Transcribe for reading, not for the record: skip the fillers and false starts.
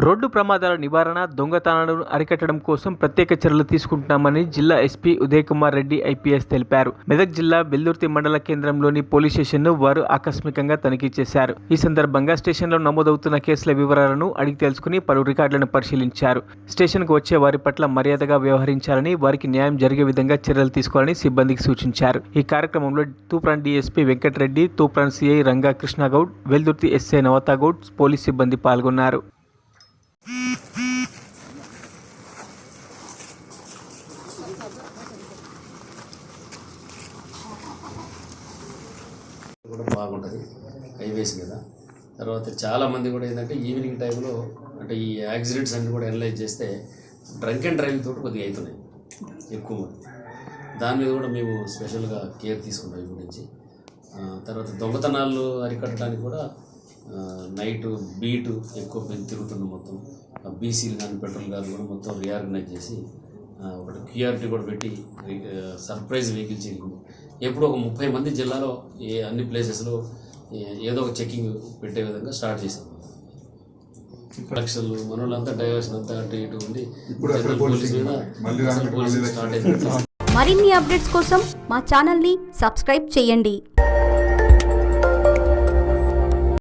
Road ప్రమాదాల నివారణ, దొంగతనాలను అరికట్టడం కోసం ప్రత్యేక చర్యలు తీసుకుంటున్నామని జిల్లా ఎస్పీ ఉదయ్ కుమార్ రెడ్డి ఐపీఎస్ తెలిపారు. మెదక్ జిల్లా వెల్దుర్తి మండల కేంద్రంలోని పోలీస్ స్టేషన్ను వారు ఆకస్మికంగా తనిఖీ చేశారు. ఈ సందర్భంగా స్టేషన్లో నమోదవుతున్న కేసుల వివరాలను అడిగి తెలుసుకుని పలు రికార్డులను పరిశీలించారు. స్టేషన్కు వచ్చే వారి పట్ల మర్యాదగా వ్యవహరించాలని, వారికి న్యాయం జరిగే విధంగా చర్యలు తీసుకోవాలని సిబ్బందికి సూచించారు. ఈ కార్యక్రమంలో Toopran DSP Venkatareddy, Toopran CI Ranga Krishnagoud, Veldurthi SI Navathagoud, police సిబ్బంది పాల్గొన్నారు. కూడా బాగుంటుంది హైవేస్ మీద. తర్వాత చాలామంది కూడా ఏంటంటే ఈవినింగ్ టైంలో అంటే ఈ యాక్సిడెంట్స్ అన్నీ కూడా అనలైజ్ చేస్తే డ్రంక్ అండ్ డ్రైవింగ్ తోటి కొద్దిగా అవుతున్నాయి ఎక్కువ మంది. దాని మీద కూడా మేము స్పెషల్గా కేర్ తీసుకుంటాం ఈ గురించి. తర్వాత దొంగతనాలు అరికట్టడానికి కూడా నైట్ బీటు ఎక్కువ తిరుగుతున్నాం. మొత్తం బీసీలు కానీ పెట్రోల్ కానీ కూడా మొత్తం రీఆర్గనైజ్ చేసి ఒకటి క్యూఆర్టీ కూడా పెట్టి సర్ప్రైజ్ వెహికల్ చెకింగ్ ఎప్పుడు ఒక 30 మంది జిల్లాలో అన్ని ప్లేసెస్లో ఏదో ఒక చెకింగ్ పెట్టే విధంగా స్టార్ట్ చేశాం. లక్షలు మనోళ్ళంతా డైవర్షన్ అంతా అటు ఇటు ఉంది. పోలీస్ మీద స్టార్ట్ అయింది. మరిన్ని అప్డేట్స్ కోసం మా ఛానల్ని సబ్స్క్రైబ్ చేయండి.